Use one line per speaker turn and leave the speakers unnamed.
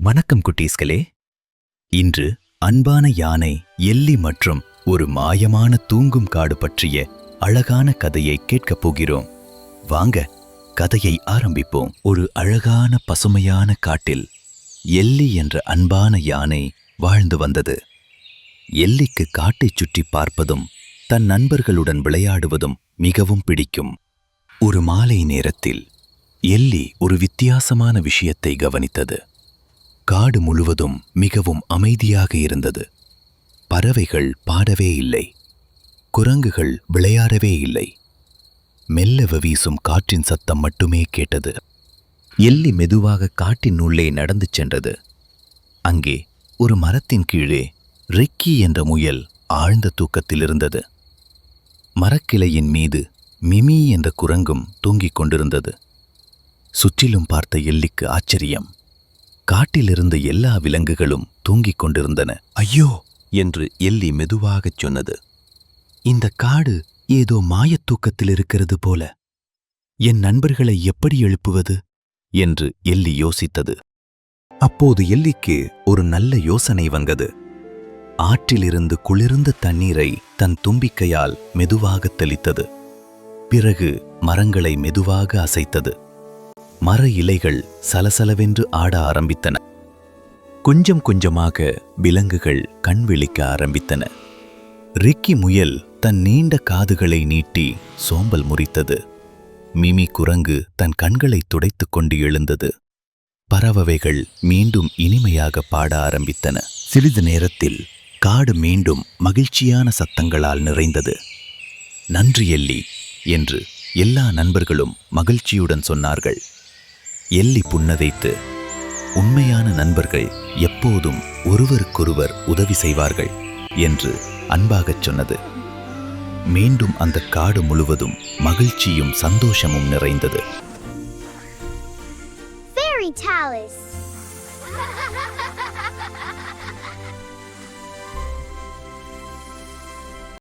வணக்கம் குட்டீஸ்களே. இன்று அன்பான யானை, எல்லி மற்றும் ஒரு மாயமான தூங்கும் காடு பற்றிய அழகான கதையை கேட்கப் போகிறோம். வாங்க கதையை ஆரம்பிப்போம். ஒரு அழகான பசுமையான காட்டில் எல்லி என்ற அன்பான யானை வாழ்ந்து வந்தது. எல்லிக்கு காட்டைச் சுற்றி பார்ப்பதும் தன் நண்பர்களுடன் விளையாடுவதும் மிகவும் பிடிக்கும். ஒரு மாலை நேரத்தில் எல்லி ஒரு வித்தியாசமான விஷயத்தை கவனித்தது. காடு முழுவதும் மிகவும் அமைதியாக இருந்தது. பறவைகள் பாடவே இல்லை, குரங்குகள் விளையாடவே இல்லை. மெல்ல வீசும் காற்றின் சத்தம் மட்டுமே கேட்டது. எல்லி மெதுவாக காட்டின் உள்ளே நடந்து சென்றது. அங்கே ஒரு மரத்தின் கீழே ரிக்கி என்ற முயல் ஆழ்ந்த தூக்கத்தில் இருந்தது. மரக்கிளையின் மீது மிமி என்ற குரங்கும் தூங்கிக் கொண்டிருந்தது. சுற்றிலும் பார்த்த எல்லிக்கு ஆச்சரியம். காட்டிலிருந்த எல்லா விலங்குகளும் தூங்கிக் கொண்டிருந்தன. ஐயோ என்று எல்லி மெதுவாகச் சொன்னது. இந்த காடு ஏதோ மாயத் தூக்கத்தில் இருக்கிறது போல. என் நண்பர்களை எப்படி எழுப்புவது என்று எல்லி யோசித்தது. அப்போது எல்லிக்கு ஒரு நல்ல யோசனை வந்தது. ஆற்றிலிருந்து குளிர்ந்த தண்ணீரை தன் தும்பிக்கையால் மெதுவாக தெளித்தது. பிறகு மரங்களை மெதுவாக அசைத்தது. மர இலைகள் சலசலவென்று ஆட ஆரம்பித்தன. கொஞ்சம் கொஞ்சமாக விலங்குகள் கண் விழிக்க ஆரம்பித்தன. ரிக்கி முயல் தன் நீண்ட காதுகளை நீட்டி சோம்பல் முறித்தது. மிமி குரங்கு தன் கண்களை துடைத்துக் கொண்டு எழுந்தது. பறவைகள் மீண்டும் இனிமையாக பாட ஆரம்பித்தன. சிறிது நேரத்தில் காடு மீண்டும் மகிழ்ச்சியான சத்தங்களால் நிறைந்தது. நன்றி எல்லி என்று எல்லா நண்பர்களும் மகிழ்ச்சியுடன் சொன்னார்கள். எல்லி புன்னகைத்து, உண்மையான நண்பர்கள் எப்போதும் ஒருவருக்கொருவர் உதவி செய்வார்கள் என்று அன்பாகச் சொன்னது. மீண்டும் அந்த காடு முழுவதும் மகிழ்ச்சியும் சந்தோஷமும் நிறைந்தது.
Fairy Tales.